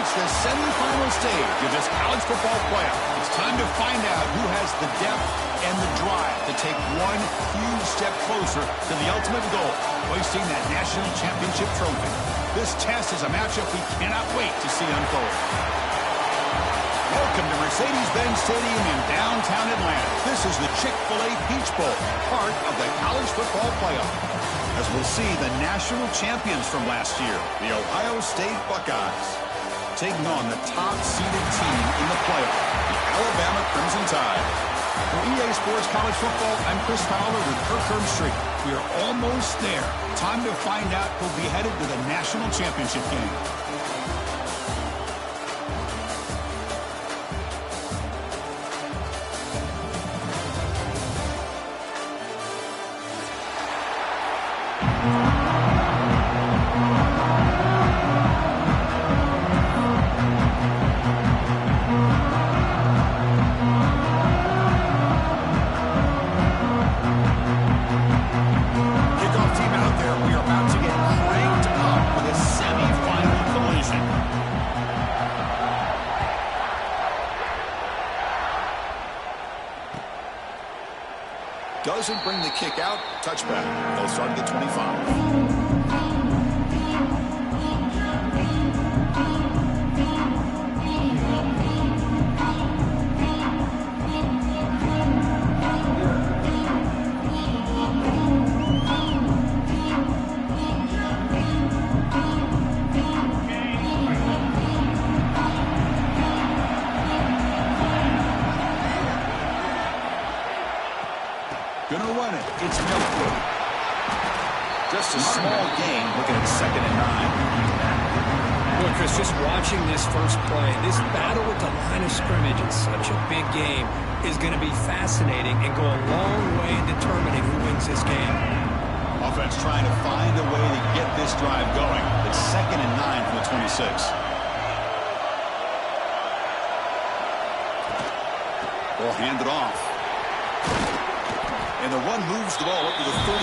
reached the semifinal stage of this college football playoff. It's time to find out who has the depth and the drive to take one huge step closer to the ultimate goal, hoisting that national championship trophy. This test is a matchup we cannot wait to see unfold. Welcome to Mercedes-Benz Stadium in downtown Atlanta. This is the Chick-fil-A Peach Bowl, part of the college football playoff. As we'll see the national champions from last year, the Ohio State Buckeyes, taking on the top-seeded team in the playoff, the Alabama Crimson Tide. For EA Sports College Football, I'm Chris Fowler with Kirk Street. We are almost there. Time to find out who'll be headed to the national championship game. Doesn't bring the kick out. Touchback. They'll start at the 25. Gonna run it. It's Miller. Just a small gain, looking at 2nd and 9. Boy, Chris, just watching this first play, this battle at the line of scrimmage in such a big game is going to be fascinating and go a long way in determining who wins this game. Offense trying to find a way to get this drive going. It's 2nd and 9 from the 26. Ball handed off. And the run moves the ball up to the 33.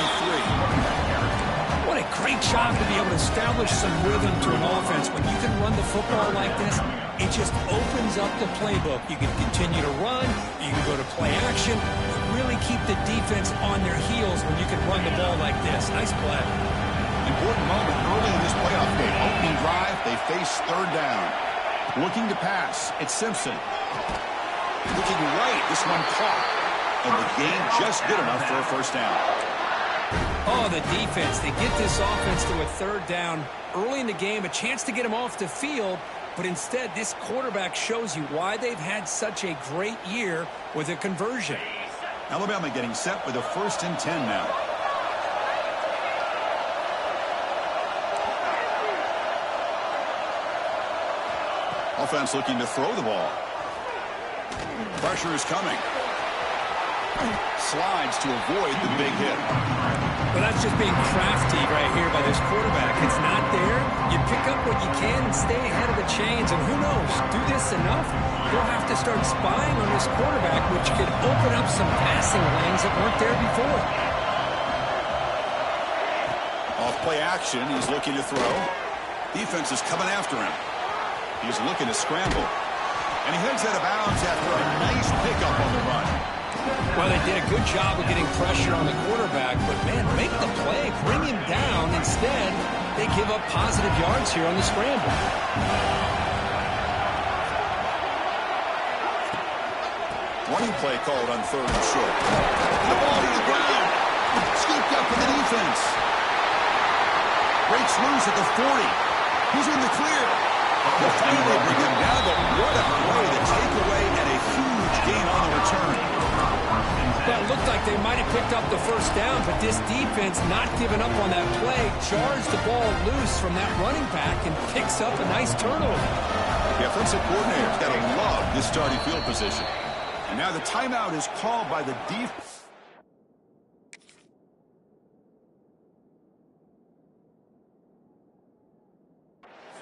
What a great job to be able to establish some rhythm to an offense. When you can run the football like this, it just opens up the playbook. You can continue to run. You can go to play action. Really keep the defense on their heels when you can run the ball like this. Nice play. Important moment early in this playoff game. Opening drive, they face 3rd down. Looking to pass, it's Simpson. Looking right, this one caught. And the gain just good enough for a 1st down. Oh, the defense. They get this offense to a 3rd down early in the game, a chance to get them off the field, but instead this quarterback shows you why they've had such a great year with a conversion. Alabama getting set with a 1st and 10 now. Offense looking to throw the ball. Pressure is coming. Slides to avoid the big hit. Well, that's just being crafty right here by this quarterback. It's not there. You pick up what you can and stay ahead of the chains. And who knows, do this enough, you'll have to start spying on this quarterback, which could open up some passing lanes that weren't there before. Off play action, he's looking to throw. Defense is coming after him. He's looking to scramble. And he heads out of bounds after a nice pickup on the run. Well, they did a good job of getting pressure on the quarterback, but, man, make the play, bring him down. Instead, they give up positive yards here on the scramble. Running play called on 3rd and short. The ball to the ground. Scooped up for the defense. Breaks loose at the 40. He's in the clear. They'll finally bring him down, but what a play to take away and a huge gain on the return. Well, it looked like they might have picked up the 1st down, but this defense not giving up on that play, jars the ball loose from that running back and picks up a nice turnover. The offensive coordinator's got to love this starting field position. And now the timeout is called by the defense.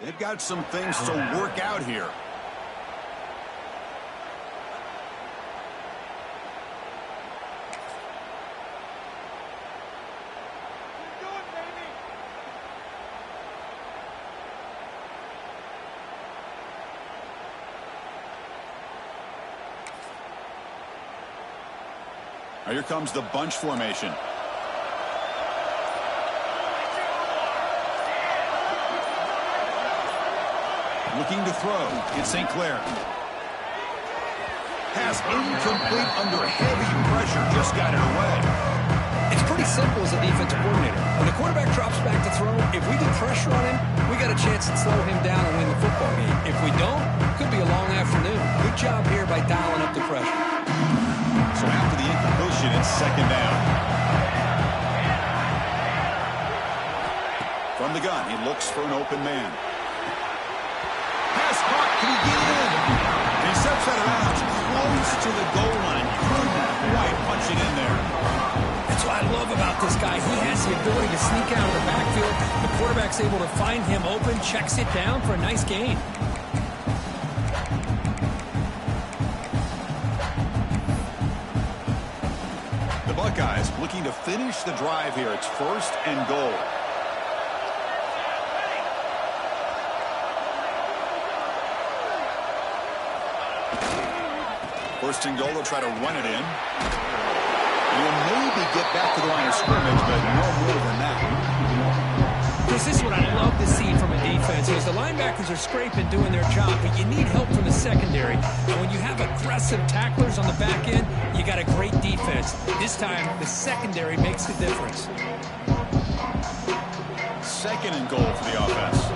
They've got some things to work out here. Here comes the bunch formation. Looking to throw. It's St. Clair. Pass incomplete under heavy pressure. Just got it away. It's pretty simple as a defensive coordinator. When the quarterback drops back to throw, if we get pressure on him, we got a chance to slow him down and win the football game. If we don't, it could be a long afternoon. Good job here by dialing up the pressure. So after the incompletion, it's second down. From the gun, he looks for an open man. Pass caught. Can he get it in? He steps out of bounds close to the goal line. Couldn't quite punch it in there. That's what I love about this guy. He has the ability to sneak out of the backfield. The quarterback's able to find him open, checks it down for a nice gain. The Buckeyes looking to finish the drive here. It's first and goal. First and goal, they'll try to run it in. He'll maybe get back to the line of scrimmage, but no more than that. This is what I love to see from a defense. Is the linebackers are scraping, doing their job, but you need help from the secondary. And when you have aggressive tacklers on the back end, you got a great defense. This time, the secondary makes the difference. Second and goal for the offense.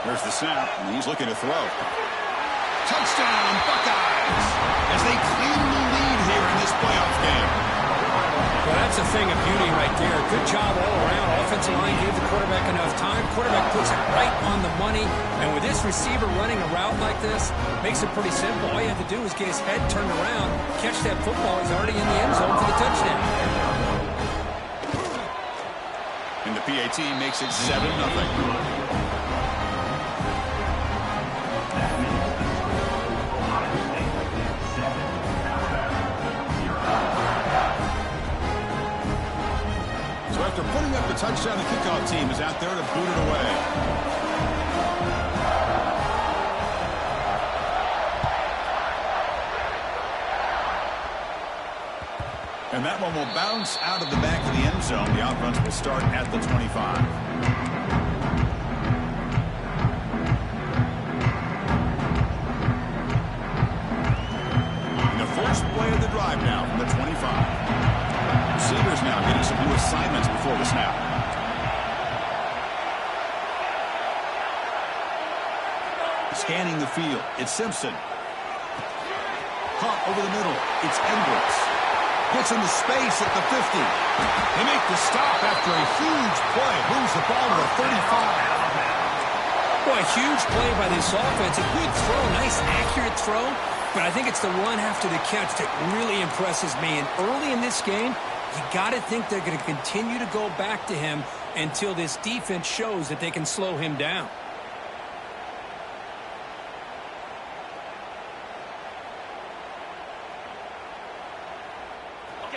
There's the snap, and he's looking to throw. Touchdown, Buckeyes, as they cleanly lead here in this playoff game. Well, that's a thing of beauty right there. Good job all around. Offensive line gave the quarterback enough time. Quarterback puts it right on the money. And with this receiver running a route like this, makes it pretty simple. All you have to do is get his head turned around, catch that football. He's already in the end zone for the touchdown. And the PAT makes it 7-0. After putting up the touchdown, the kickoff team is out there to boot it away. And that one will bounce out of the back of the end zone. The offense will start at the 25. And the first play of the drive now from the 25. Receivers now getting some new assignments before the snap. Scanning the field. It's Simpson. Caught over the middle. It's Edwards. Gets into space at the 50. They make the stop after a huge play. Moves the ball to the 35. Boy, a huge play by this offense. A good throw. Nice, accurate throw. But I think it's the run after the catch that really impresses me. And early in this game, you got to think they're going to continue to go back to him until this defense shows that they can slow him down.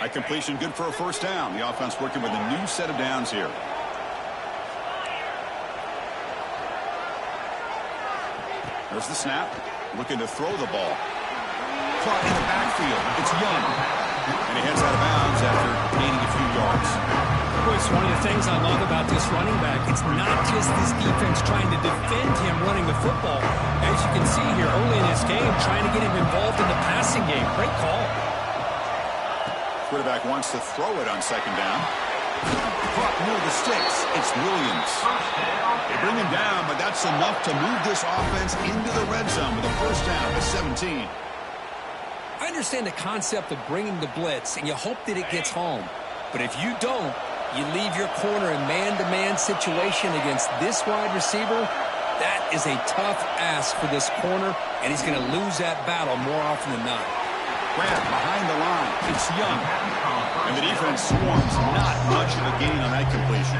A completion good for a first down. The offense working with a new set of downs here. There's the snap. Looking to throw the ball. Caught in the backfield. It's Young. And he heads out of bounds after gaining a few yards. Boy, it's one of the things I love about this running back. It's not just this defense trying to defend him running the football. As you can see here early in this game, trying to get him involved in the passing game. Great call. Quarterback wants to throw it on second down. Caught near the sticks. It's Williams. They bring him down, but that's enough to move this offense into the red zone with a first down to 17. I understand the concept of bringing the blitz, and you hope that it gets home. But if you don't, you leave your corner in man-to-man situation against this wide receiver. That is a tough ask for this corner, and he's going to lose that battle more often than not. Grant behind the line. It's Young. And the defense swarms. Not much of a gain on that completion.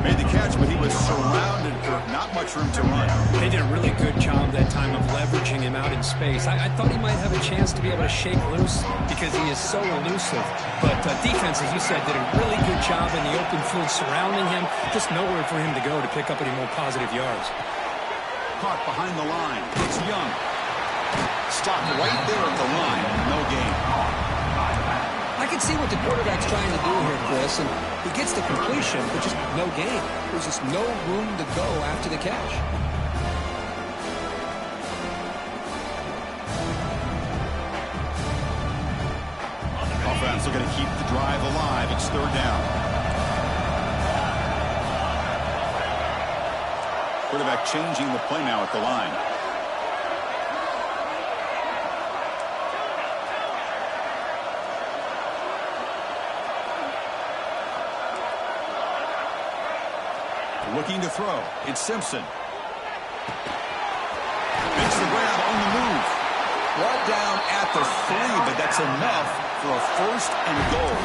Made the catch, but he was surrounded for not much room to run. They did a really good job that time of leveraging him out in space. I thought he might have a chance to be able to shake loose because he is so elusive. But defense, as you said, did a really good job in the open field surrounding him. Just nowhere for him to go to pick up any more positive yards. Caught behind the line. It's Young. Stopped right there at the line. No gain. I can see what the quarterback's trying to do here, Chris, and he gets the completion, but just no gain. There's just no room to go after the catch. Offense looking to keep the drive alive. It's third down. Quarterback changing the play now at the line. Looking to throw. It's Simpson. Makes the grab on the move. Brought down at the 3, but that's enough for a first and goal.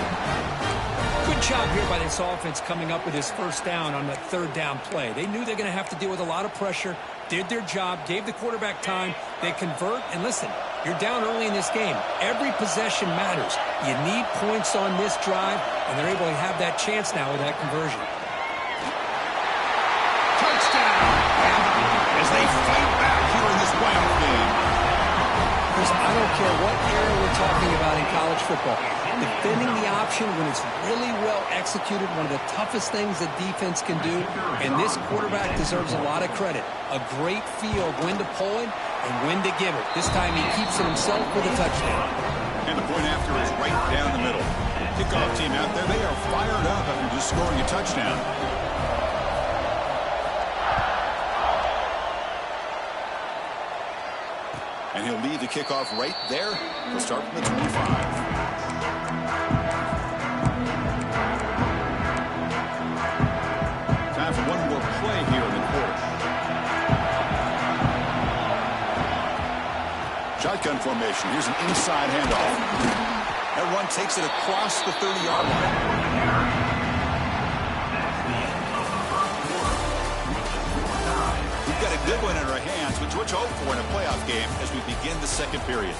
Good job here by this offense coming up with his first down on that third down play. They knew they're going to have to deal with a lot of pressure, did their job, gave the quarterback time. They convert, and listen, you're down early in this game. Every possession matters. You need points on this drive, and they're able to have that chance now with that conversion. As they fight back here in this playoff game. Chris, I don't care what era we're talking about in college football. Defending the option when it's really well executed, one of the toughest things that defense can do, and this quarterback deserves a lot of credit. A great feel of when to pull it and when to give it. This time he keeps it himself with a touchdown. And the point after is right down the middle. Kickoff team out there, they are fired up after just scoring a touchdown. And he'll lead the kickoff right there. He'll start from the 25. Time for one more play here in the quarter. Shotgun formation. Here's an inside handoff. That run takes it across the 30-yard line. Got a good one in our hands, which we're hoping for in a playoff game as we begin the second period.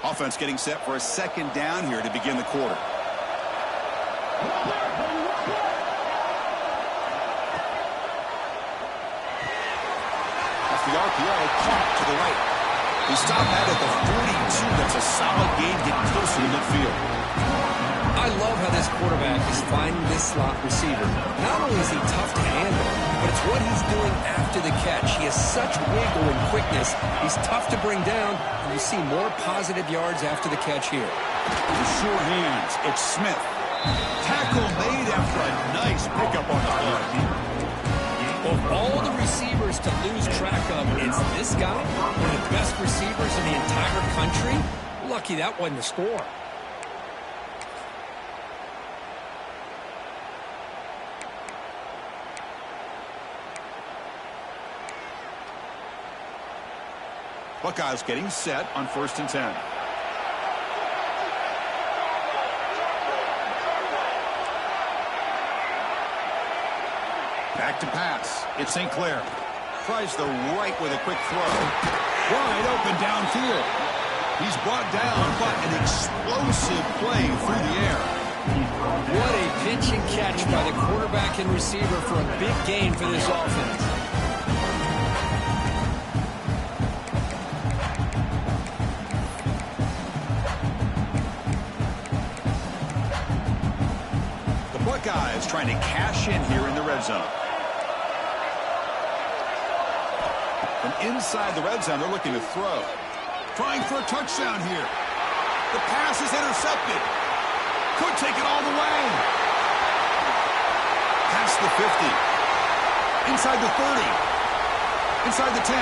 Offense getting set for a second down here to begin the quarter. Off the RPO, caught to the right. He stopped that at the 42. That's a solid gain, getting closer to midfield. I love how this quarterback is finding this slot receiver. Not only is he tough to handle, but it's what he's doing after the catch. He has such wiggle and quickness. He's tough to bring down, and you see more positive yards after the catch here. The sure hands. It's Smith. Tackle made after a nice pickup on the play. Of all the receivers to lose track of, it's this guy, one of the best receivers in the entire country. Lucky that wasn't a score. Buckeyes getting set on 1st and 10. Back to pass. It's St. Clair. Tries the right with a quick throw. Wide open downfield. He's brought down, but an explosive play through the air. What a pitch and catch by the quarterback and receiver for a big gain for this offense. Buckeyes trying to cash in here in the red zone. From inside the red zone, they're looking to throw. Trying for a touchdown here. The pass is intercepted. Could take it all the way. Past the 50. Inside the 30. Inside the 10.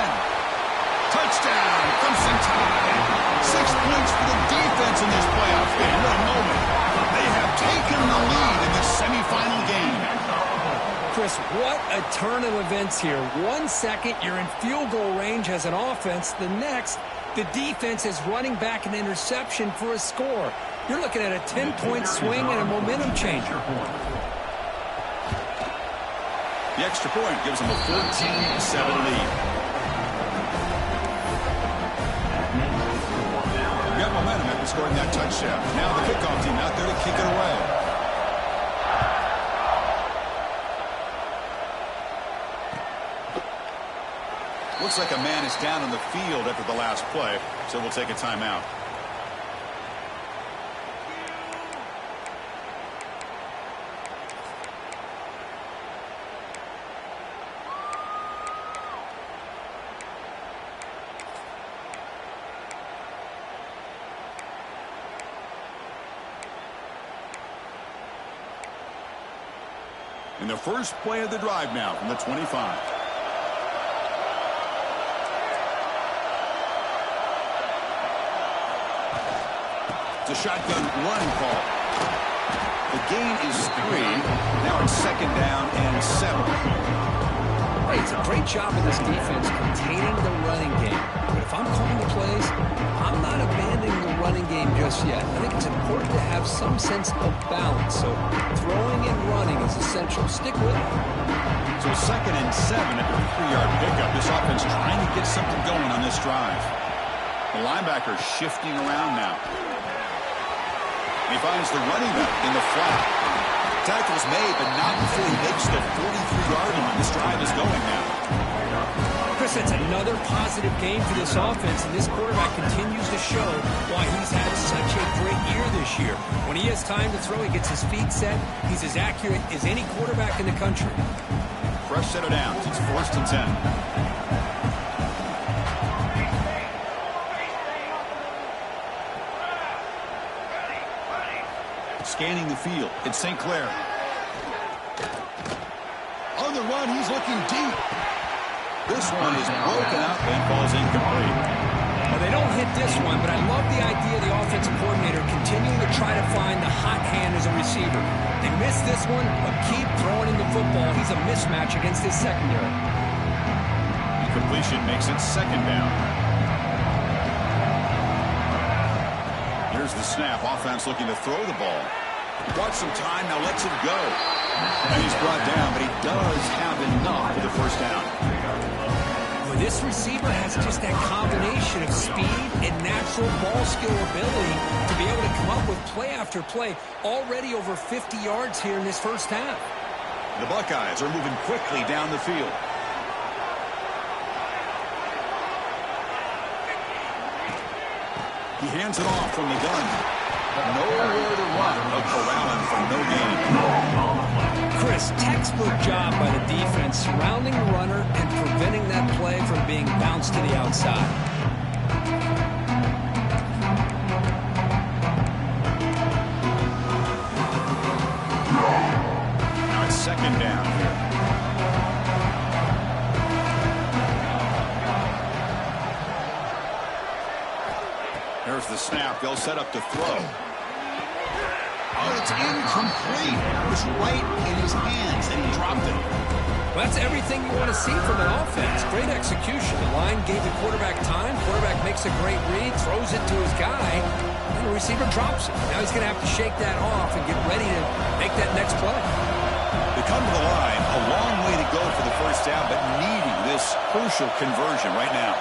Touchdown. Crimson Tide. 6 points for the defense in this playoff game. What a moment. They have taken the lead in this semifinal game. Chris, what a turn of events here. 1 second, you're in field goal range as an offense. The next, the defense is running back an interception for a score. You're looking at a 10-point swing and a momentum changer. The extra point gives them a 14-7 lead. Got momentum after scoring that touchdown. Now the kickoff team out there to kick it away. Looks like a man is down on the field after the last play, so we'll take a timeout. In the first play of the drive now from the 25. It's a shotgun run call. The gain is 3. Now it's 2nd down and 7. Hey, it's a great job of this defense containing the running game. But if I'm calling the plays, I'm not abandoning the running game just yet. I think it's important to have some sense of balance. So throwing and running is essential. Stick with it. So 2nd and 7 at the 3-yard pickup. This offense trying to get something going on this drive. The linebacker shifting around now. He finds the running back in the flat. Tackle's made, but not before he makes the 43-yard line. This drive is going now. Chris, it's another positive game for this offense, and this quarterback continues to show why he's had such a great year this year. When he has time to throw, he gets his feet set. He's as accurate as any quarterback in the country. Fresh set of downs. It's 1st and 10. Scanning the field. It's St. Clair. On the run, he's looking deep. This one is broken up and falls incomplete. Well, they don't hit this one, but I love the idea of the offensive coordinator continuing to try to find the hot hand as a receiver. They missed this one, but keep throwing him the football. He's a mismatch against his secondary. Incompletion makes it 2nd down. Here's the snap. Offense looking to throw the ball. Wants some time, now lets it go. And he's brought down, but he does have enough for the 1st down. Well, this receiver has just that combination of speed and natural ball skill ability to be able to come up with play after play. Already over 50 yards here in this 1st half. The Buckeyes are moving quickly down the field. He hands it off from the gun. Nowhere to run. A corralling for no gain. Chris, textbook job by the defense surrounding the runner and preventing that play from being bounced to the outside. Now it's 2nd down here. There's the snap. They'll set up to throw. Oh, it's incomplete. It was right in his hands, and he dropped it. Well, that's everything you want to see from an offense. Great execution. The line gave the quarterback time. Quarterback makes a great read, throws it to his guy, and the receiver drops it. Now he's going to have to shake that off and get ready to make that next play. They come to the line. A long way to go for the 1st down, but needing this crucial conversion right now.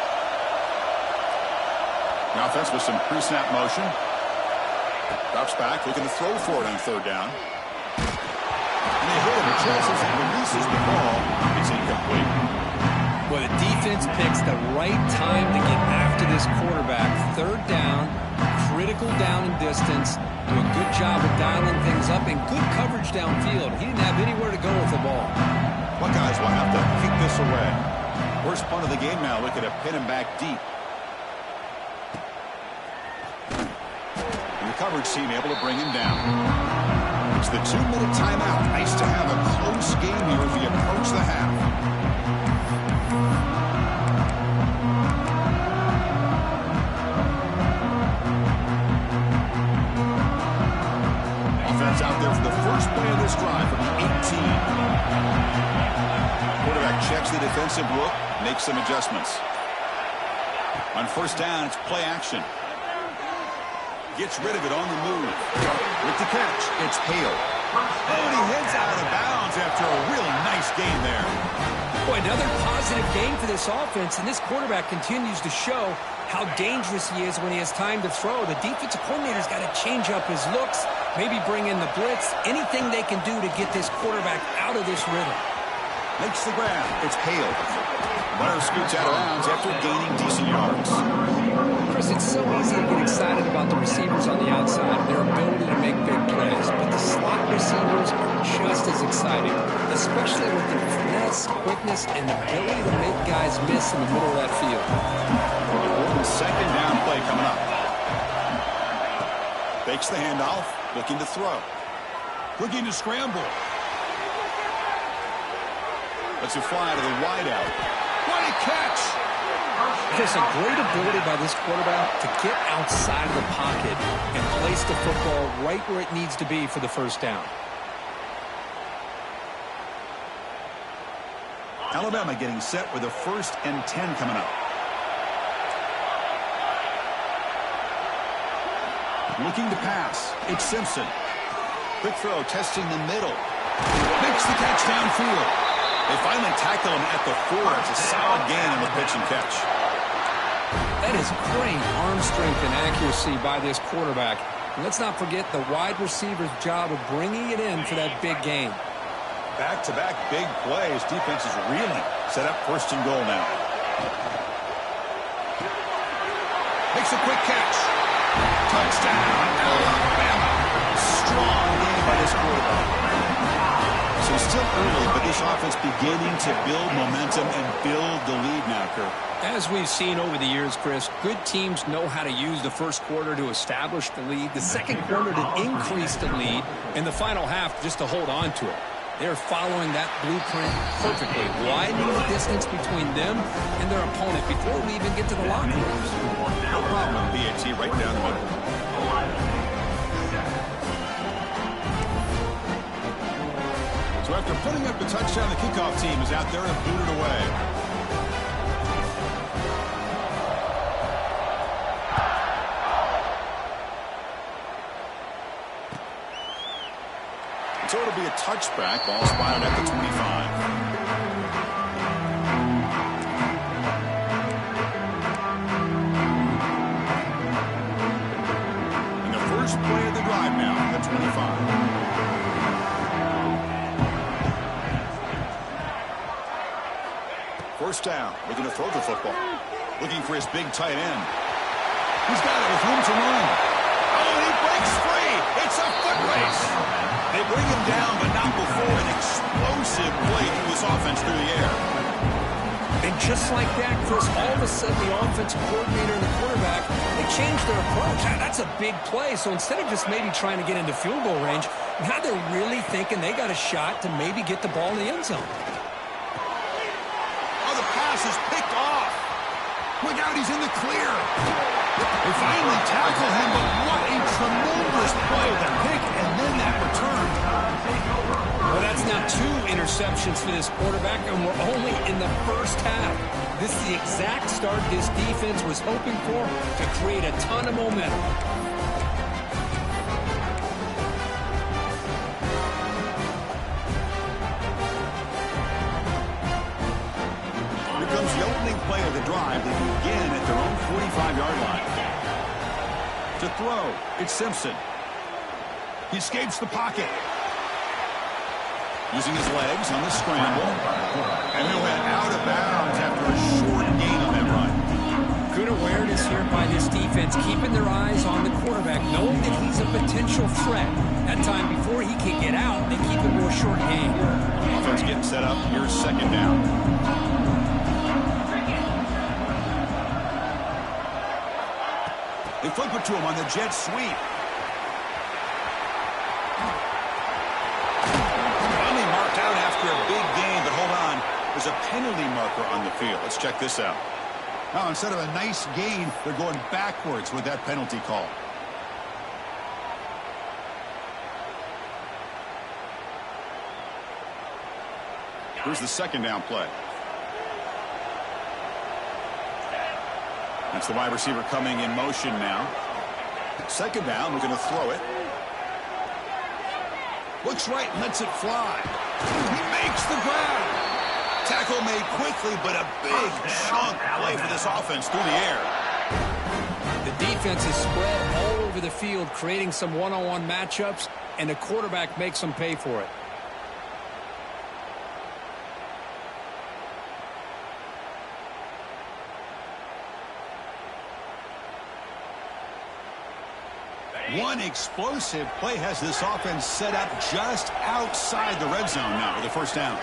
The offense with some pre-snap motion. Drops back, looking to throw for it on 3rd down. And they hit him. Chases and releases the ball. It's incomplete. Well, the defense picks the right time to get after this quarterback. 3rd down, critical down and distance. Do a good job of dialing things up and good coverage downfield. He didn't have anywhere to go with the ball. Buckeyes will have to kick this away. Worst punt of the game now. Looking to pin him back deep. Coverage team able to bring him down. It's the 2-minute timeout. Nice to have a close game here as we approach the half. Offense out there for the first play of this drive from the 18. Quarterback checks the defensive look, makes some adjustments. On 1st down, it's play action. Gets rid of it on the move. With the catch, it's Hale. And he heads out of bounds after a really nice gain there. Boy, another positive game for this offense, and this quarterback continues to show how dangerous he is when he has time to throw. The defensive coordinator's got to change up his looks, maybe bring in the blitz, anything they can do to get this quarterback out of this rhythm. Makes the grab. It's hailed. Runner scoots out of bounds after gaining decent yards. Chris, it's so easy to get excited about the receivers on the outside, their ability to make big plays. But the slot receivers are just as exciting, especially with their finesse, quickness, and ability to make guys miss in the middle of that field. Second down play coming up. Fakes the handoff, looking to throw. Looking to scramble. Lets it fly to the wideout. What a catch! There's a great ability by this quarterback to get outside of the pocket and place the football right where it needs to be for the first down. Alabama getting set with a 1st and 10 coming up. Looking to pass. It's Simpson. Quick throw, testing the middle. Makes the catch downfield. They finally tackle him at the 4. It's a solid gain on the pitch and catch. That is great arm strength and accuracy by this quarterback. And let's not forget the wide receiver's job of bringing it in for that big gain. Back-to-back big plays. Defense is reeling. Set up 1st and goal now. Makes a quick catch. Touchdown, Alabama. Strong game by this quarterback. So it's still early, but this offense beginning to build momentum and build the lead now, Kirk. As we've seen over the years, Chris, good teams know how to use the first quarter to establish the lead, the second quarter to increase the lead, and the final half just to hold on to it. They're following that blueprint perfectly, widening the distance between them and their opponent before we even get to the locker rooms. No problem, BAT, right down the middle. So after putting up the touchdown, the kickoff team is out there to boot it away. So it'll be a touchback. Ball spotted at the 25. And the first play of the drive now at the 25. First down, looking to throw the football. Looking for his big tight end. He's got it with room to run. Oh, and he breaks free. It's a foot race. They bring him down, but not before an explosive play through this offense through the air. And just like that, Chris, all of a sudden the offensive coordinator and the quarterback, they changed their approach. That's a big play. So instead of just maybe trying to get into field goal range, now they're really thinking they got a shot to maybe get the ball in the end zone. Is picked off. Look out, he's in the clear. They finally tackle him, but what a tremendous play. The pick and then that return. Well, that's now 2 interceptions for this quarterback, and we're only in the first half. This is the exact start this defense was hoping for to create a ton of momentum. Play of the drive. They begin at their own 45-yard line. To throw, it's Simpson. He escapes the pocket. Using his legs on the scramble. And he went out of bounds after a short gain on that run. Good awareness here by this defense, keeping their eyes on the quarterback, knowing that he's a potential threat. That time before he can get out, they keep him to a short gain. Offense getting set up. Here's second down. They flip it to him on the jet sweep. Finally marked out after a big gain, but hold on. There's a penalty marker on the field. Let's check this out. Now, instead of a nice gain, they're going backwards with that penalty call. Here's the second down play. That's the wide receiver coming in motion now. Second down, we're going to throw it. Looks right, lets it fly. He makes the grab. Tackle made quickly, but a big chunk play for this offense through the air. The defense is spread all over the field, creating some one-on-one matchups, and the quarterback makes them pay for it. One explosive play has this offense set up just outside the red zone now with a first down.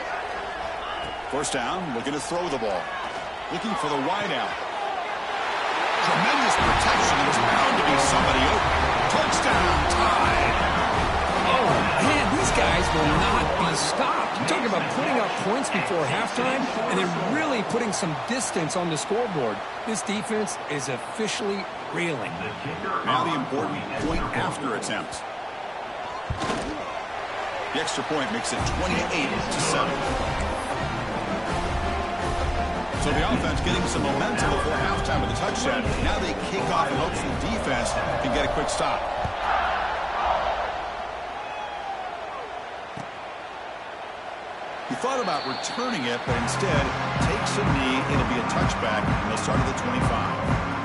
First down, looking to throw the ball. Looking for the wide out. Tremendous protection. There's bound to be somebody open. Touchdown, tied. Oh, man, these guys will not be stopped. You're talking about putting up points before halftime and then really putting some distance on the scoreboard. This defense is officially reeling. Now the important point after attempt. The extra point makes it 28-7. So the offense getting some momentum before halftime with a touchdown. Now they kick off and hope the defense can get a quick stop. He thought about returning it, but instead takes a knee. It'll be a touchback, and they'll start at the 25.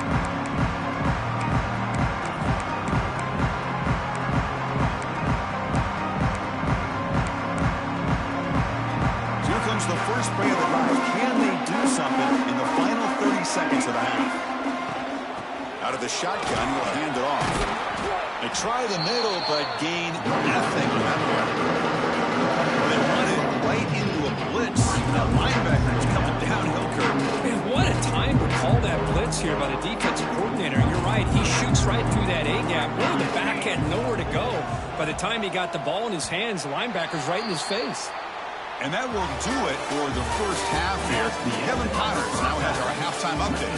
The first play of the drive. Can they do something in the final 30 seconds of the half? Out of the shotgun, will hand it off. They try the middle, but gain nothing on that one. They run it right into a blitz. That linebacker is coming downhill curve. Man, what a time to call that blitz here by the defensive coordinator. You're right. He shoots right through that A-gap. Really, the back had nowhere to go. By the time he got the ball in his hands, the linebacker's right in his face. And that will do it for the first half here. Kevin Connors now has our halftime update.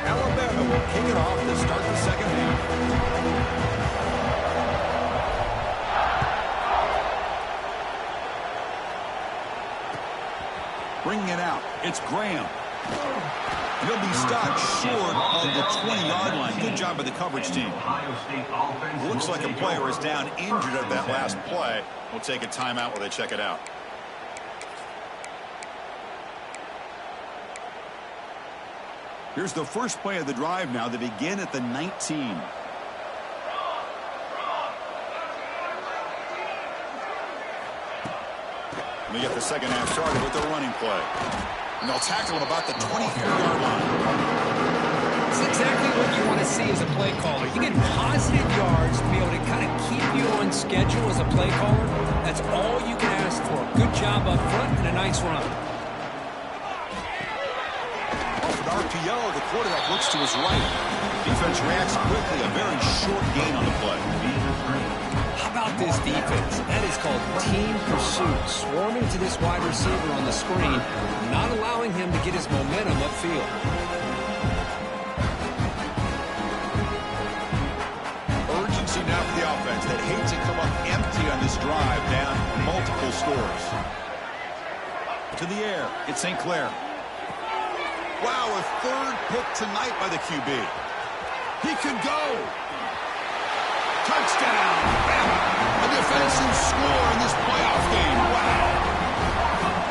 Alabama will kick it off to start the second half. Bringing it out, it's Graham. He'll be stopped short of the 20-yard line. Good job by the coverage team. Looks like a player is down injured at that last play. We'll take a timeout while they check it out. Here's the first play of the drive now. They begin at the 19. They get the second half started with their running play. And they'll tackle him about the 23-yard line. It's exactly what you want to see as a play caller. You get positive yards to be able to kind of keep you on schedule as a play caller. That's all you can ask for. Good job up front and a nice run. Off an RPO, the quarterback looks to his right. Defense reacts quickly. A very short gain on the play. How about this defense? That is called team pursuit. Swarming to this wide receiver on the screen, not allowing him to get his momentum upfield. Urgency now for the offense that hates to come up empty on this drive, down multiple scores. To the air, it's St. Clair. Wow, a third pick tonight by the QB. He could go. Touchdown! A defensive score in this playoff game. Wow!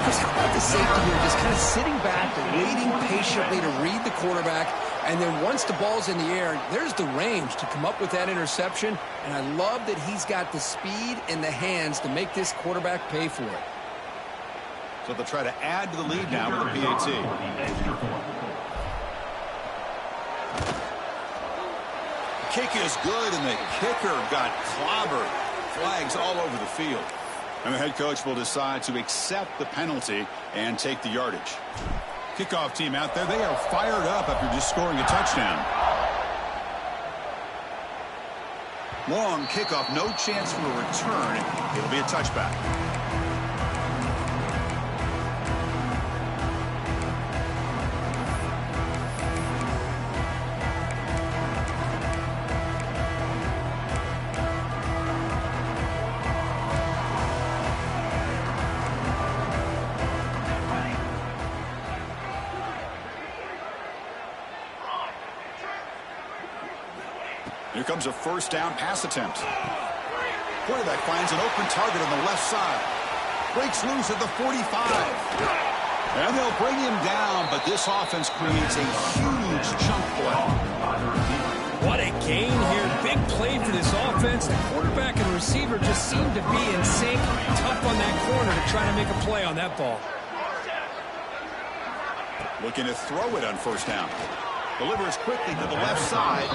How about the safety here? Just kind of sitting back, waiting patiently to read the quarterback, and then once the ball's in the air, there's the range to come up with that interception, and I love that he's got the speed and the hands to make this quarterback pay for it. So they'll try to add to the lead now with a PAT. Kick is good, and the kicker got clobbered. Flags all over the field. And the head coach will decide to accept the penalty and take the yardage. Kickoff team out there, they are fired up after just scoring a touchdown. Long kickoff, no chance for a return. It'll be a touchback. Here comes a first down pass attempt. Quarterback finds an open target on the left side. Breaks loose at the 45. And they'll bring him down, but this offense creates a huge chunk play. What a gain here. Big play for this offense. The quarterback and receiver just seem to be in sync. Tough on that corner to try to make a play on that ball. Looking to throw it on first down. Delivers quickly to the left side.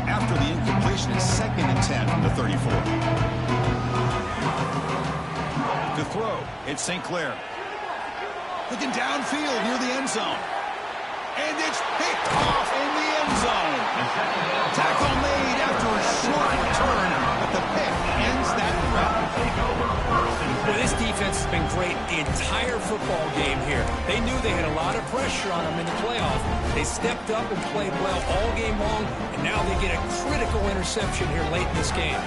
After the incompletion, it's 2nd and 10 from the 34. To throw, it's St. Clair. Looking downfield near the end zone. And it's picked off in the end zone. Tackle made after a short return, but the pick ends that threat. Well, this defense has been great the entire football game here. They knew they had a lot of pressure on them in the playoff. They stepped up and played well all game long, and now they get a critical interception here late in this game.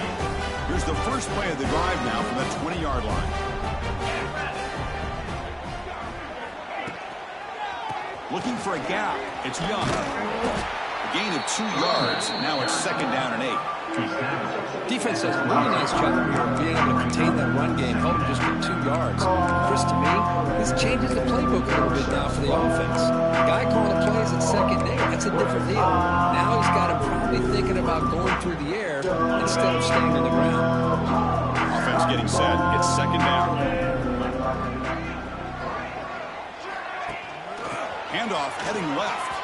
Here's the first play of the drive now from the 20-yard line. Looking for a gap. It's Young. A gain of 2 yards. Now it's 2nd down and 8. Defense does a really nice job here of being able to contain that run game, help them just get 2 yards. Chris, to me, this changes the playbook a little bit now for the offense. The guy calling the plays at 2nd and 8, that's a different deal. Now he's got him probably thinking about going through the air instead of staying on the ground. Offense getting set. It's 2nd down. Handoff heading left.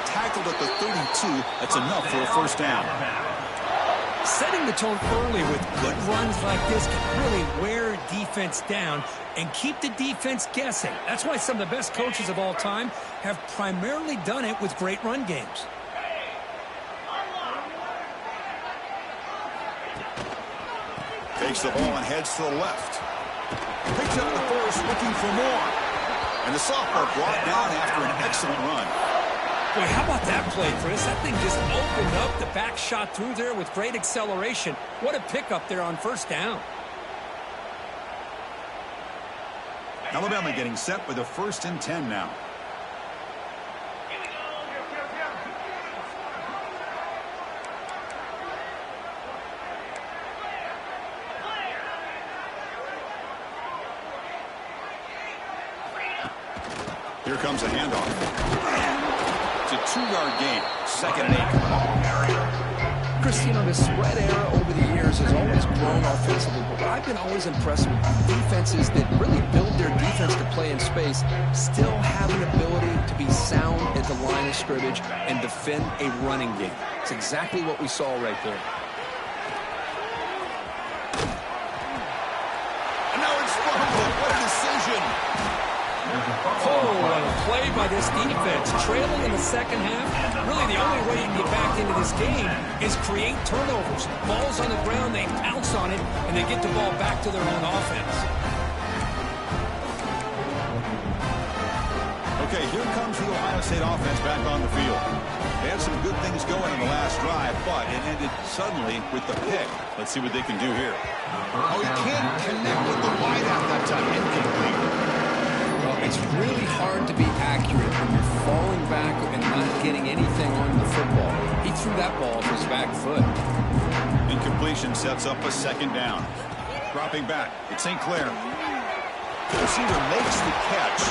Tackled at the 32. That's enough for a first down. Setting the tone early with good runs like this can really wear defense down and keep the defense guessing. That's why some of the best coaches of all time have primarily done it with great run games. Takes the ball and heads to the left. Picks up the first, looking for more. And the sophomore brought down after an excellent run. Boy, how about that play, Chris? That thing just opened up. The back shot through there with great acceleration. What a pickup there on first down. Alabama getting set with a 1st and 10 now. Here comes a handoff. It's a 2-yard gain. 2nd and 8. Chris, you know, the spread era over the years has always grown offensively, but what I've been always impressed with defenses that really build their defense to play in space still have an ability to be sound at the line of scrimmage and defend a running game. It's exactly what we saw right there. And now it's fumbled. What a decision. Oh, what a play by this defense. Trailing in the second half, really the only way you can get back into this game is create turnovers. Ball's on the ground, they pounce on it, and they get the ball back to their own offense. Okay, here comes the Ohio State offense back on the field. They had some good things going in the last drive, but it ended suddenly with the pick. Let's see what they can do here. Oh, he can't connect with the wideout that time. Incomplete. It's really hard to be accurate when you're falling back and not getting anything on the football. He threw that ball off his back foot. Incompletion sets up a 2nd down. Dropping back, it's St. Clair. The receiver makes the catch.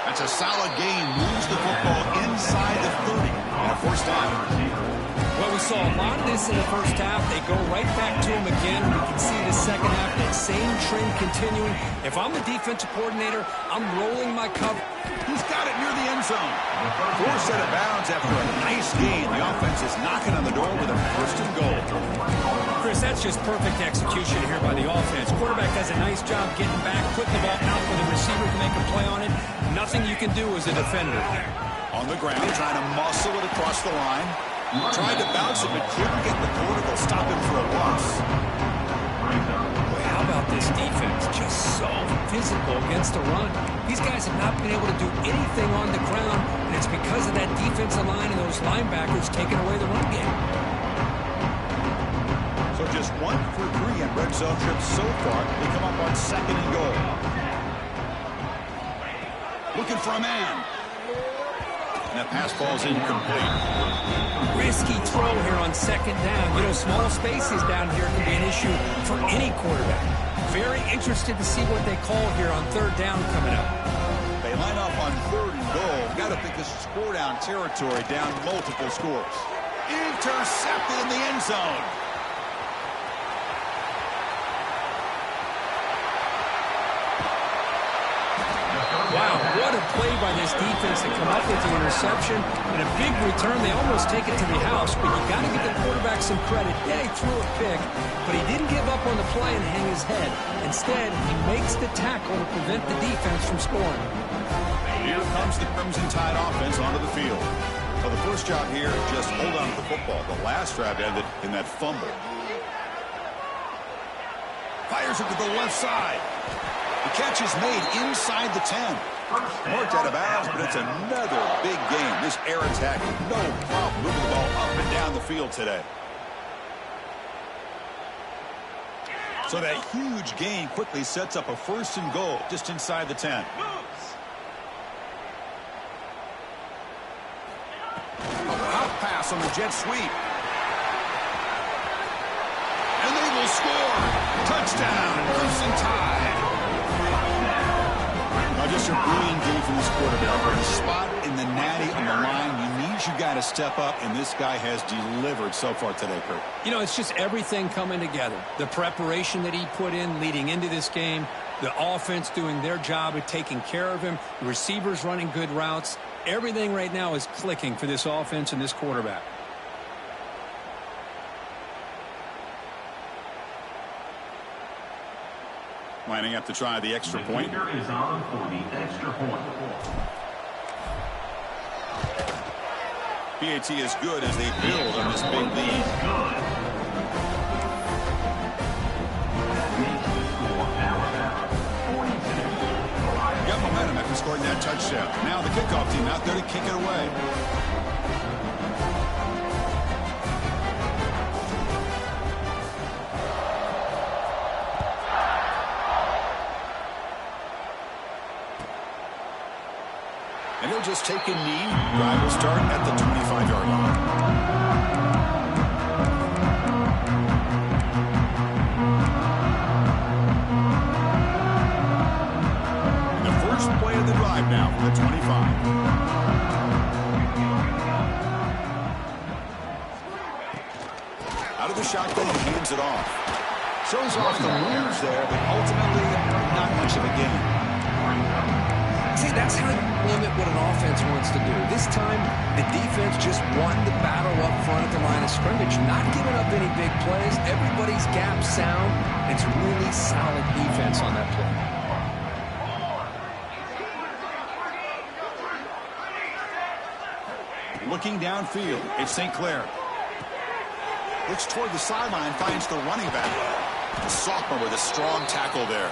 That's a solid gain. Moves the football inside the 30. And a 1st down. Well, we saw a lot of this in the first half. They go right back to him again. We can see the second half, that same trend continuing. If I'm the defensive coordinator, I'm rolling my cover. He's got it near the end zone. Forced out of bounds after a nice gain. The offense is knocking on the door with a 1st and goal. Chris, that's just perfect execution here by the offense. Quarterback does a nice job getting back, putting the ball out for the receiver to make a play on it. Nothing you can do as a defender. On the ground, trying to muscle it across the line. Tried to bounce it, but couldn't get the corner to stop him for a loss. Boy, how about this defense? Just so physical against the run. These guys have not been able to do anything on the ground, and it's because of that defensive line and those linebackers taking away the run game. So just 1 for 3 on red zone trips so far. They come up on 2nd and goal. Looking for a man. And that pass ball's incomplete. Risky throw here on 2nd down. You know, small spaces down here can be an issue for any quarterback. Very interested to see what they call here on 3rd down coming up. They line up on 3rd and goal. got to think this is four-down territory, down multiple scores. Intercepted in the end zone. Wow, what a play by this defense to come up with the interception and a big return. They almost take it to the house, but you got to give the quarterback some credit. Yeah, he threw a pick, but he didn't give up on the play and hang his head. Instead, he makes the tackle to prevent the defense from scoring. Here comes the Crimson Tide offense onto the field. Well, the first job here, just hold on to the football. The last drive ended in that fumble. Fires it to the left side. The catch is made inside the 10. Marked out of bounds, but it's another big game. This air attack, no problem moving the ball up and down the field today. So that huge gain quickly sets up a 1st and goal just inside the 10. A hot pass on the jet sweep. And they will score. Touchdown, Crimson Tide. Just a brilliant game from this quarterback. A spot in the natty on the line. You need your guy to step up, and this guy has delivered so far today, Kurt. You know, it's just everything coming together. The preparation that he put in leading into this game, the offense doing their job of taking care of him, the receivers running good routes. Everything right now is clicking for this offense and this quarterback. Lining up to try the extra point. The kicker is on for the extra point. PAT is good as they build on this big lead. Got momentum after scoring that touchdown. Now the kickoff team out there to kick it away. And he'll just take a knee. Drive will start at the 25-yard line. The first play of the drive now from the 25. Out of the shotgun, he hands it off. Shows off the moves there, but ultimately not much of a gain. See, that's how you limit what an offense wants to do. This time, the defense just won the battle up front at the line of scrimmage, not giving up any big plays. Everybody's gap sound. It's really solid defense on that play. Looking downfield, it's St. Clair. Looks toward the sideline, finds the running back. The sophomore with a strong tackle there.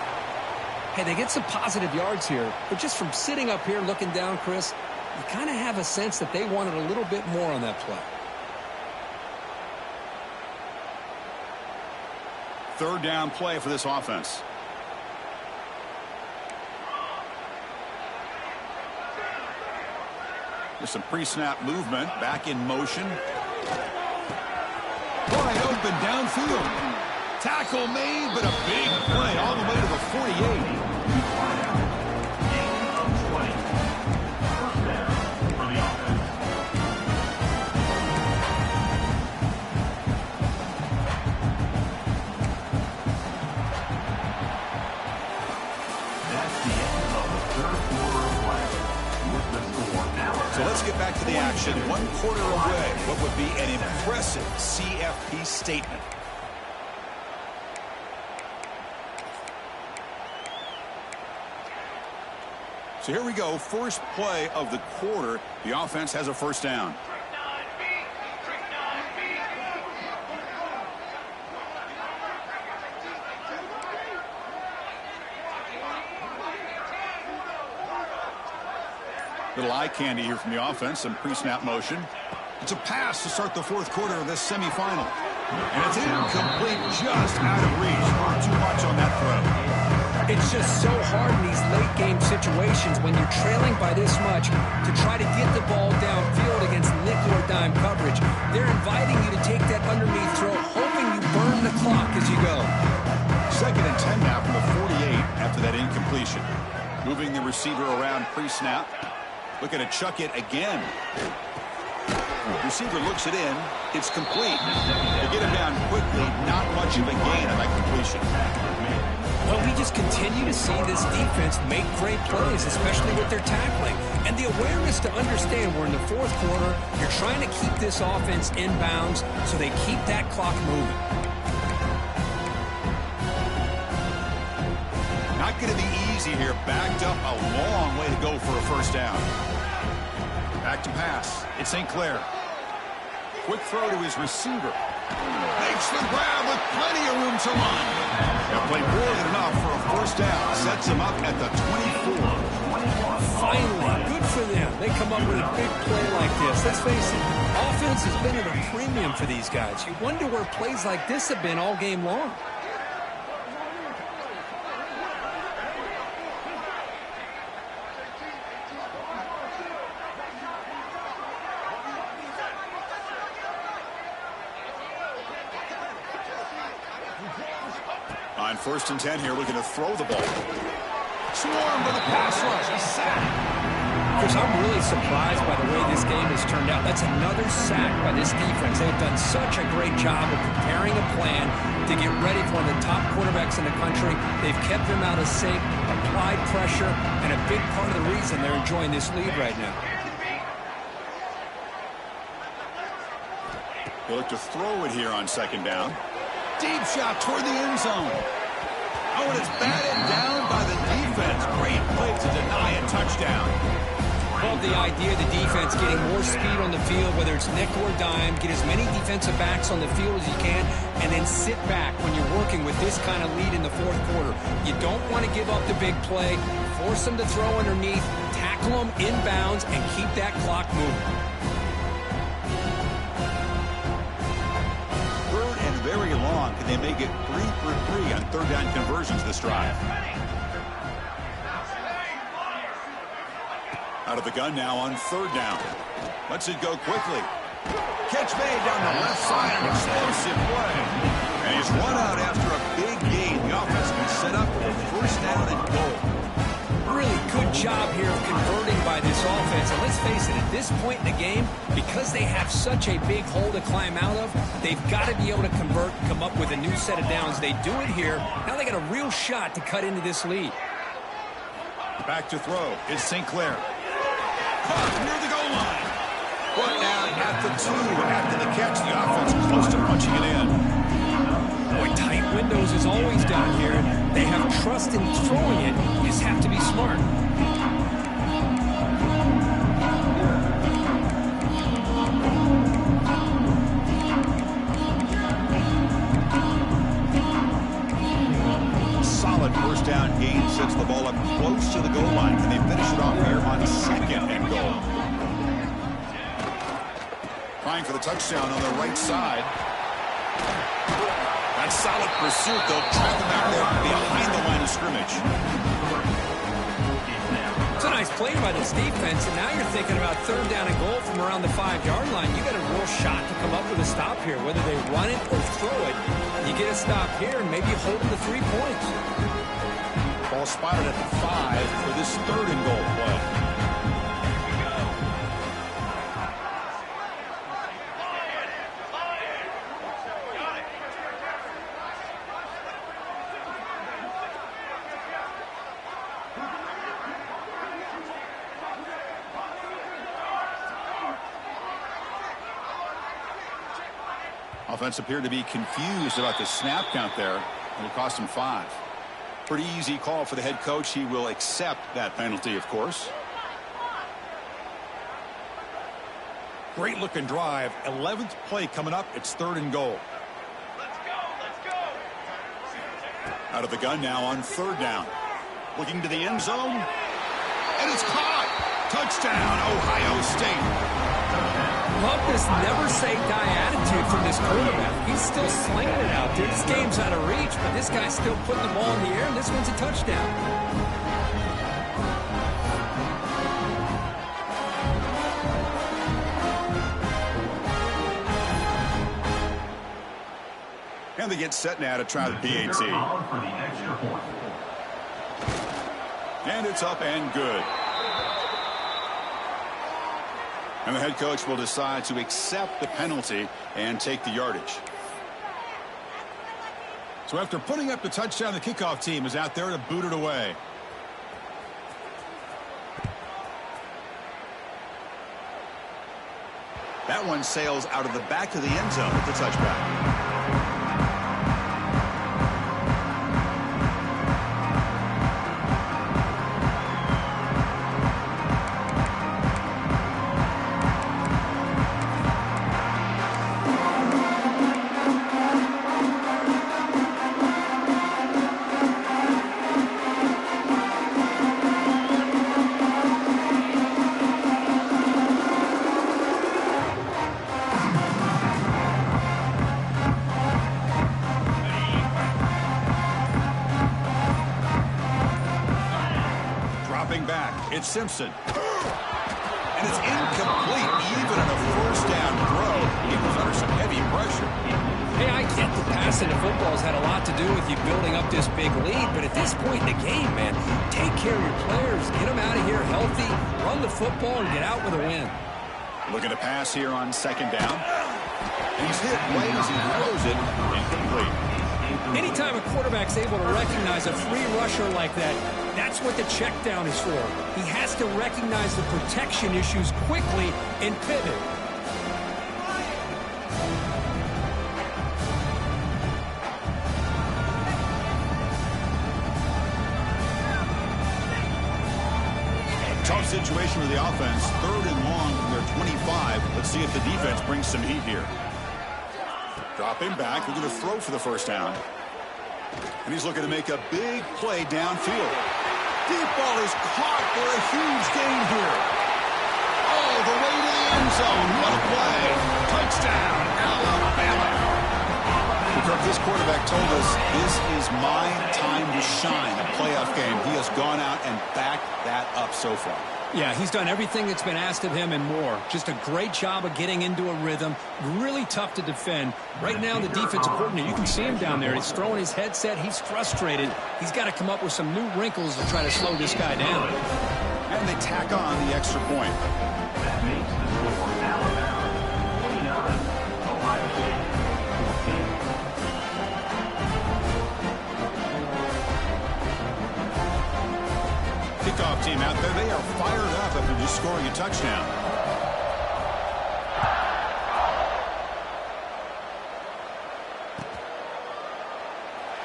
Hey, they get some positive yards here, but just from sitting up here looking down, Chris, you kind of have a sense that they wanted a little bit more on that play. Third down play for this offense. There's some pre-snap movement, back in motion. Wide open downfield. Tackle made, but a big play all the way to the 48. So let's get back to the action. 1 quarter away. What would be an impressive CFP statement? So here we go. First play of the quarter. The offense has a first down. Little eye candy here from the offense. Some pre-snap motion. It's a pass to start the fourth quarter of this semifinal. And it's incomplete, just out of reach. Not too much on that throw. It's just so hard in these late-game situations when you're trailing by this much to try to get the ball downfield against nickel or dime coverage. They're inviting you to take that underneath throw, hoping you burn the clock as you go. 2nd and 10 now from the 48 after that incompletion. Moving the receiver around pre-snap. Looking to chuck it again. Receiver looks it in. It's complete. To get him down quickly, not much of a gain on that completion. Well, we just continue to see this defense make great plays, especially with their tackling. And the awareness to understand we're in the fourth quarter, you're trying to keep this offense in bounds so they keep that clock moving. Not going to be easy here. Backed up a long way to go for a first down. Back to pass. It's St. Clair. Quick throw to his receiver. Makes the grab with plenty of room to run. They'll play more than enough for a first down. Sets him up at the 24. Finally, good for them. They come up with a big play like this. Let's face it, offense has been at a premium for these guys. You wonder where plays like this have been all game long. On 1st and 10 here, looking to throw the ball. Swarm with a pass rush. A sack. Chris, I'm really surprised by the way this game has turned out. That's another sack by this defense. They've done such a great job of preparing a plan to get ready for one of the top quarterbacks in the country. They've kept him out of sync, applied pressure, and a big part of the reason they're enjoying this lead right now. He'll look to throw it here on 2nd down. Deep shot toward the end zone. Oh, and it's batted down by the defense. Great play to deny a touchdown. Love the idea of the defense getting more speed on the field, whether it's nickel or dime, get as many defensive backs on the field as you can, and then sit back when you're working with this kind of lead in the fourth quarter. You don't want to give up the big play, force them to throw underneath, tackle them inbounds, and keep that clock moving. Very long. Can they make it 3 for 3 on 3rd down conversions this drive? Out of the gun now on 3rd down. Lets it go quickly. Catch made down the left side. An explosive play. And he's run out after a big gain. The offense can set up with a 1st down and goal. Really good job here of converting by this offense. And let's face it, at this point in the game, because they have such a big hole to climb out of, they've got to be able to convert and come up with a new set of downs. They do it here. Now they got a real shot to cut into this lead. Back to throw. It's St. Clair. Caught near the goal line. Brought down at the 2. After the catch, the offense close to punching it in. Boy, tight windows is always down here. They have trust in throwing it. You just have to be smart. Solid 1st down gain sets the ball up close to the goal line. Can they finish it off here on 2nd and goal? Trying for the touchdown on the right side. That solid pursuit, they'll trap him out there behind the line of scrimmage. It's a nice play by this defense, and now you're thinking about 3rd down and goal from around the 5-yard line. You got a real shot to come up with a stop here. Whether they run it or throw it, you get a stop here and maybe hold them to 3 points. Ball spotted at the 5 for this 3rd and goal play. Offense appeared to be confused about the snap count there. It'll cost him 5. Pretty easy call for the head coach. He will accept that penalty, of course. Great looking drive. 11th play coming up. It's 3rd and goal. Let's go. Out of the gun now on 3rd down. Looking to the end zone. And it's caught. Touchdown, Ohio State. Love this never-say-die attitude from this quarterback. He's still slinging it out there. This game's out of reach, but this guy's still putting the ball in the air, and this one's a touchdown. And they get set now to try the PAT. And it's up and good. And the head coach will decide to accept the penalty and take the yardage. So after putting up the touchdown, the kickoff team is out there to boot it away. That one sails out of the back of the end zone with the touchback. It's Simpson. And it's incomplete. Even on a first down throw, he was under some heavy pressure. Hey, I get the passing of football's had a lot to do with you building up this big lead, but at this point in the game, man, take care of your players. Get them out of here healthy, run the football, and get out with a win. Looking to pass here on second down. And he's hit right as he throws it. Incomplete. Anytime a quarterback's able to recognize a free rusher like that, that's what the check down is for. He has to recognize the protection issues quickly and pivot. Tough situation for the offense. 3rd and long from their 25. Let's see if the defense brings some heat here. Dropping back. We're going to throw for the first down. And he's looking to make a big play downfield. Deep ball is caught for a huge gain here. Oh, the way to the end zone. What a play. Touchdown, Alabama. This quarterback told us this is my time to shine, a playoff game. He has gone out and backed that up so far. Yeah, he's done everything that's been asked of him and more. Just a great job of getting into a rhythm. Really tough to defend. Right now, the defensive coordinator, you can see him down there. He's throwing his headset. He's frustrated. He's got to come up with some new wrinkles to try to slow this guy down. And they tack on the extra point. Kickoff team out there. They are fired up after just scoring a touchdown.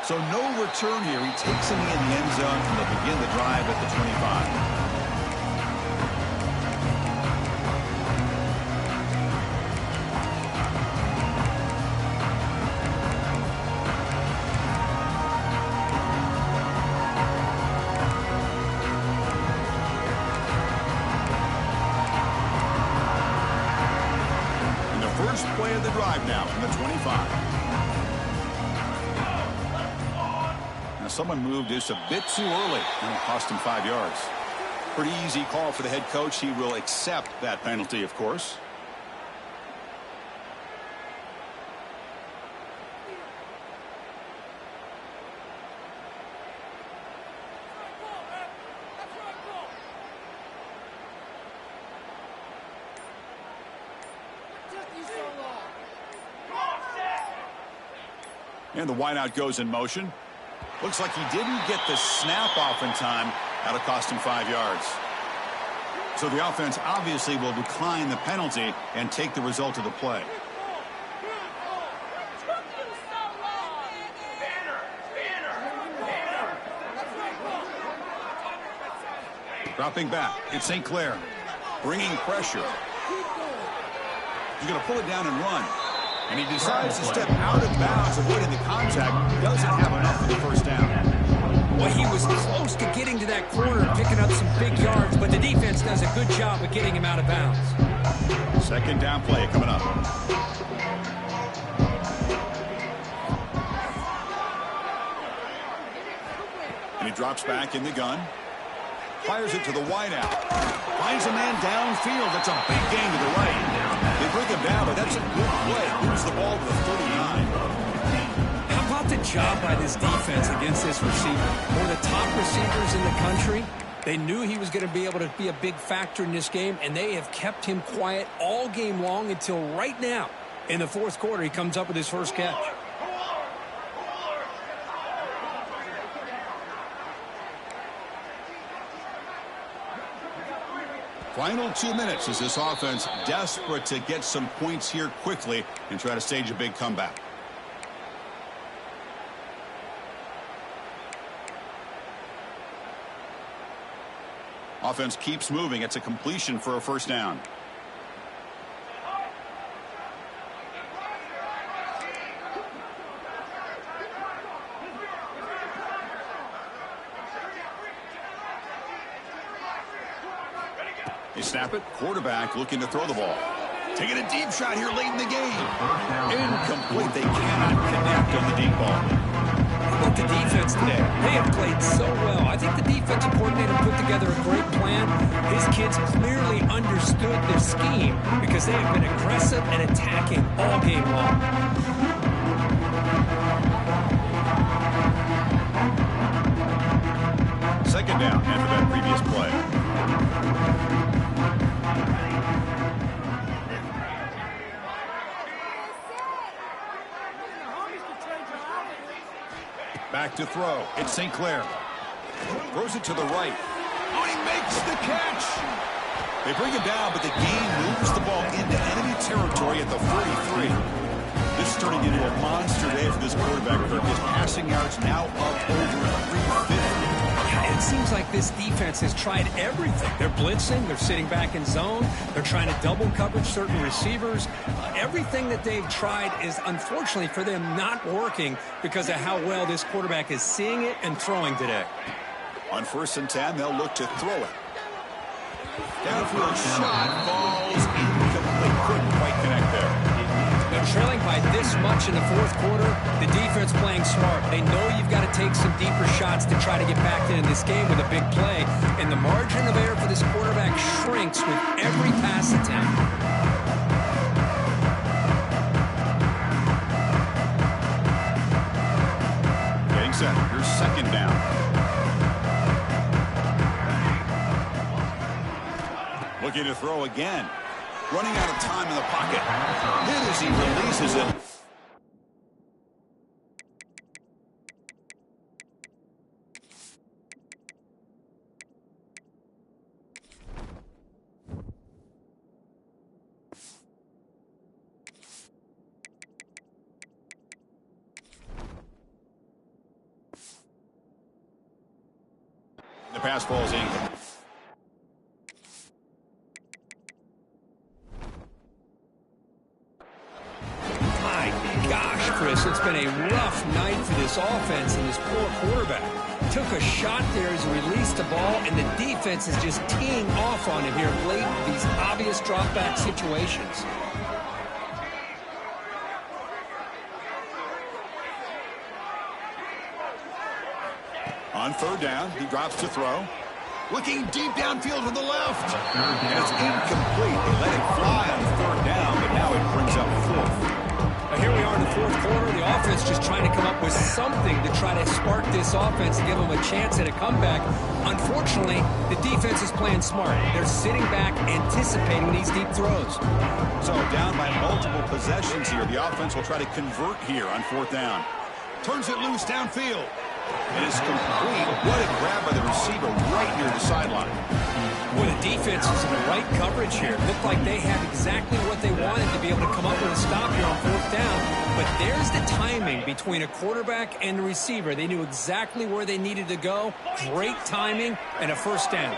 So no return here. He takes him in the end zone and they'll begin the drive at the 25. First play of the drive now from the 25. Now someone moved just a bit too early, and it cost him 5 yards. Pretty easy call for the head coach. He will accept that penalty, of course. And the wideout goes in motion. Looks like he didn't get the snap off in time. That'll cost him 5 yards. So the offense obviously will decline the penalty and take the result of the play. Dropping back. It's St. Clair. Bringing pressure. He's going to pull it down and run. And he decides to step out of bounds, avoiding the contact. Doesn't have enough for the first down. Well, he was close to getting to that corner and picking up some big yards, but the defense does a good job of getting him out of bounds. Second down play coming up. And he drops back in the gun. Fires it to the wideout. Finds a man downfield. That's a big gain to the right. They bring him down, but that's a good play. Moves the ball to the 39. How about the job by this defense against this receiver? One of the top receivers in the country. They knew he was going to be able to be a big factor in this game, and they have kept him quiet all game long until right now. In the fourth quarter, he comes up with his first catch. Final 2 minutes as this offense desperate to get some points here quickly and try to stage a big comeback. Offense keeps moving. It's a completion for a first down. They snap it. Quarterback looking to throw the ball. Taking a deep shot here late in the game. Incomplete. They cannot connect on the deep ball. How about the defense today? They have played so well. I think the defensive coordinator put together a great plan. His kids clearly understood their scheme because they have been aggressive and attacking all game long. Second down after that previous play. Back to throw. It's St. Clair. Throws it to the right. Oh, he makes the catch. They bring him down, but the gain moves the ball into enemy territory at the 43. This is turning into a monster day for this quarterback. His passing yards now up over 350. It seems like this defense has tried everything. They're blitzing. They're sitting back in zone. They're trying to double coverage certain receivers. Everything that they've tried is, unfortunately for them, not working because of how well this quarterback is seeing it and throwing today. On 1st and 10, they'll look to throw it. Downfield shot falls incomplete. Couldn't quite connect there. They're trailing by this much in the fourth quarter. The defense playing smart. They know you've got to take some deeper shots to try to get back into this game with a big play. And the margin of error for this quarterback shrinks with every pass attempt. Getting set. Here's second down. Looking to throw again. Running out of time in the pocket. Hit as he releases it. The pass falls in. It's been a rough night for this offense and this poor quarterback. Took a shot there as he released the ball, and the defense is just teeing off on him here late in these obvious drop-back situations. On 3rd down, he drops to throw. Looking deep downfield to the left. And it's incomplete. They let it fly on 3rd down, but now it brings up 4th. Here we are in the fourth quarter. The offense just trying to come up with something to try to spark this offense and give them a chance at a comeback. Unfortunately, the defense is playing smart. They're sitting back, anticipating these deep throws. So down by multiple possessions here. The offense will try to convert here on 4th down. Turns it loose downfield. It is complete. What a grab by the receiver right near the sideline. Well, the defense is in the right coverage here. Looked like they have exactly what they wanted to be able to come up with a stop here on 4th down. But there's the timing between a quarterback and the receiver. They knew exactly where they needed to go. Great timing and a first down.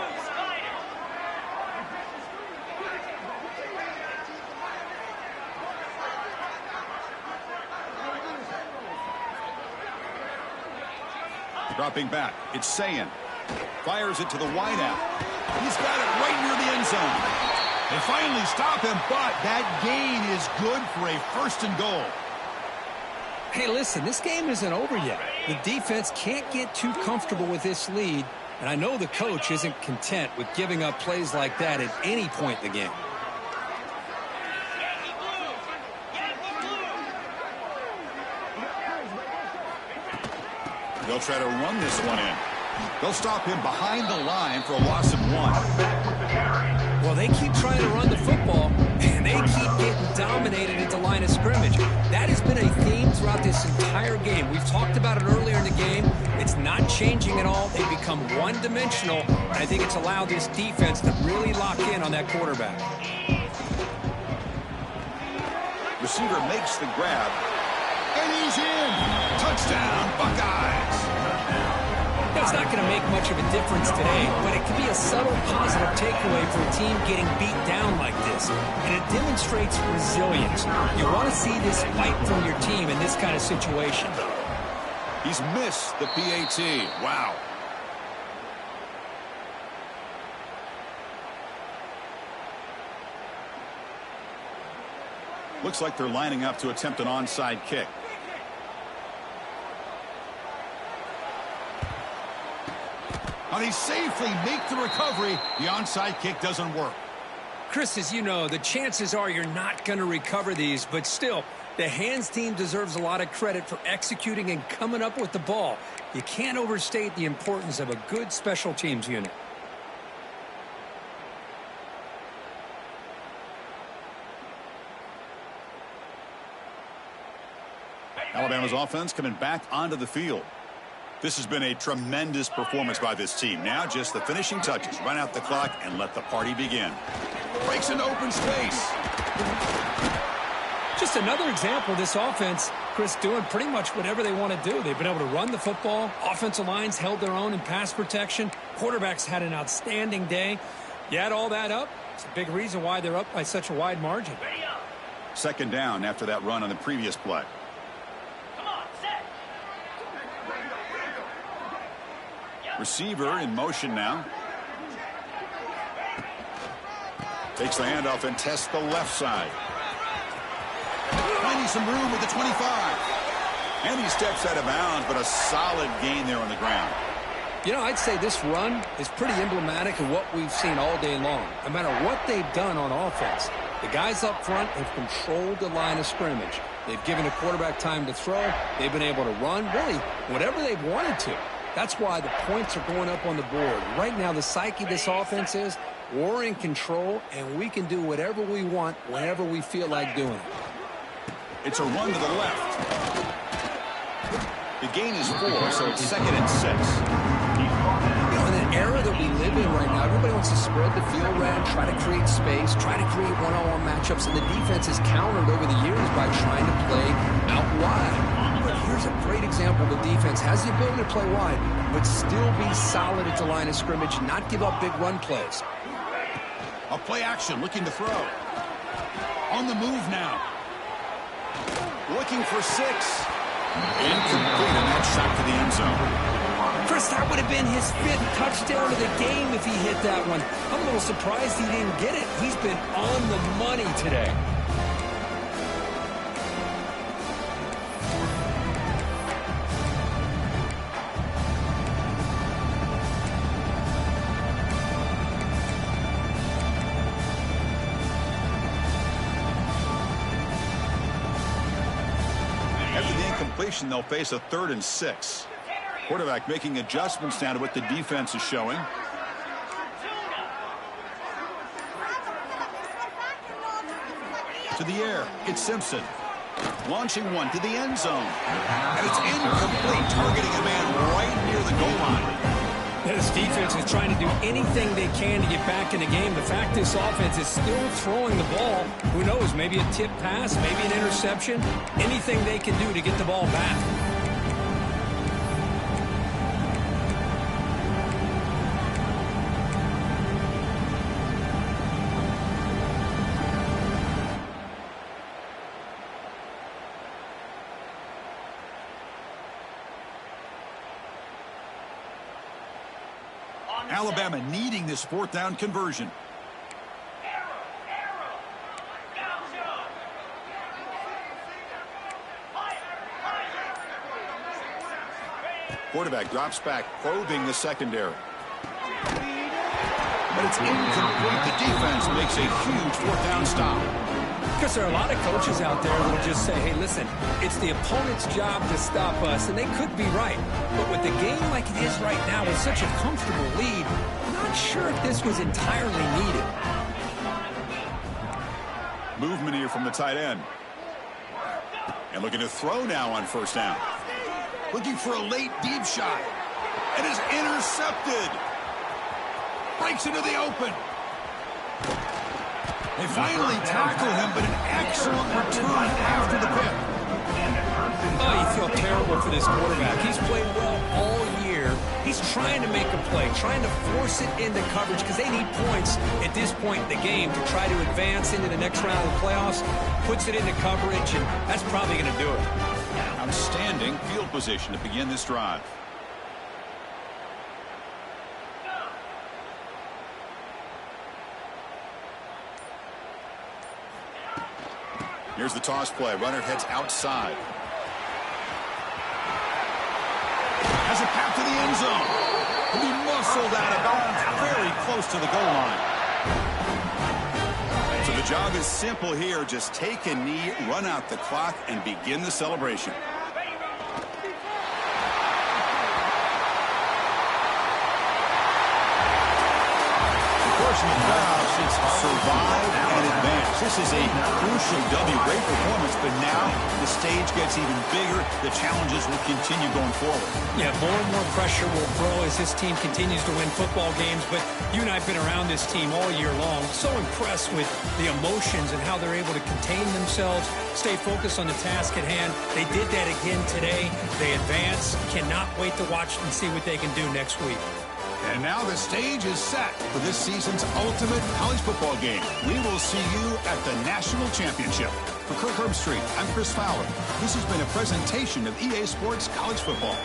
Dropping back, it's Sayin. Fires it to the wideout. He's got it right near the end zone. They finally stop him, but that gain is good for a 1st and goal. Hey, listen, this game isn't over yet. The defense can't get too comfortable with this lead, and I know the coach isn't content with giving up plays like that at any point in the game. They'll try to run this one in. They'll stop him behind the line for a loss of 1. Well, they keep trying to run the football, and they keep getting dominated at the line of scrimmage. That has been a theme throughout this entire game. We've talked about it earlier in the game. It's not changing at all. They've become one-dimensional, and I think it's allowed this defense to really lock in on that quarterback. Receiver makes the grab, and he's in. Touchdown, Buckeyes. It's not going to make much of a difference today, but it can be a subtle positive takeaway for a team getting beat down like this. And it demonstrates resilience. You want to see this fight from your team in this kind of situation. He's missed the PAT. Wow. Looks like they're lining up to attempt an onside kick. And he safely makes the recovery. The onside kick doesn't work. Chris, as you know, the chances are you're not going to recover these, but still, the hands team deserves a lot of credit for executing and coming up with the ball. You can't overstate the importance of a good special teams unit. Alabama's offense coming back onto the field. This has been a tremendous performance by this team. Now just the finishing touches. Run out the clock and let the party begin. Breaks into open space. Just another example of this offense, Chris, doing pretty much whatever they want to do. They've been able to run the football. Offensive lines held their own in pass protection. Quarterbacks had an outstanding day. You add all that up, it's a big reason why they're up by such a wide margin. Second down after that run on the previous play. Receiver in motion now. Takes the handoff and tests the left side. Finding some room with the 25. And he steps out of bounds, but a solid gain there on the ground. You know, I'd say this run is pretty emblematic of what we've seen all day long. No matter what they've done on offense, the guys up front have controlled the line of scrimmage. They've given the quarterback time to throw. They've been able to run, really, whatever they've wanted to. That's why the points are going up on the board. Right now, the psyche of this offense is we're in control, and we can do whatever we want whenever we feel like doing it. It's a run to the left. The gain is 4, so it's 2nd and 6. You know, in an era that we live in right now, everybody wants to spread the field around, try to create space, try to create one-on-one matchups, and the defense has countered over the years by trying to play out wide. But here's a great example. The defense has the ability to play wide, but still be solid at the line of scrimmage, not give up big run plays. A play action, looking to throw. On the move now. Looking for 6. Incomplete, and that shot to the end zone. Chris, that would have been his 5th touchdown of the game if he hit that one. I'm a little surprised he didn't get it. He's been on the money today. They'll face a 3rd and 6. Quarterback making adjustments now to what the defense is showing. To the air, it's Simpson. Launching one to the end zone. And it's incomplete, targeting a man right near the goal line. This defense is trying to do anything they can to get back in the game. The fact this offense is still throwing the ball, who knows, maybe a tip pass, maybe an interception, anything they can do to get the ball back. Alabama needing this 4th down conversion. Quarterback drops back, probing the secondary. But it's incomplete. The defense makes a huge 4th down stop. Because there are a lot of coaches out there that will just say, hey, listen, it's the opponent's job to stop us, and they could be right. But with the game like it is right now with such a comfortable lead, I'm not sure if this was entirely needed. Movement here from the tight end. And looking to throw now on first down. Looking for a late deep shot. And is intercepted. Breaks into the open. They finally tackle him, but an excellent return after the pick. Oh, you feel terrible for this quarterback. He's played well all year. He's trying to make a play, trying to force it into coverage because they need points at this point in the game to try to advance into the next round of the playoffs. Puts it into coverage, and that's probably going to do it. Outstanding field position to begin this drive. Here's the toss play. Runner heads outside. Has a path to the end zone. He'll be muscled out of bounds very close to the goal line. So the job is simple here. Just take a knee, run out the clock, and begin the celebration. Survive and advance. This is a crucial W. Great performance, but now the stage gets even bigger. The challenges will continue going forward. Yeah, more and more pressure will grow as this team continues to win football games, but you and I have been around this team all year long. So impressed with the emotions and how they're able to contain themselves, stay focused on the task at hand. They did that again today. They advance. Cannot wait to watch and see what they can do next week. And now the stage is set for this season's ultimate college football game. We will see you at the National Championship. For Kirk Herbstreit, I'm Chris Fowler. This has been a presentation of EA Sports College Football.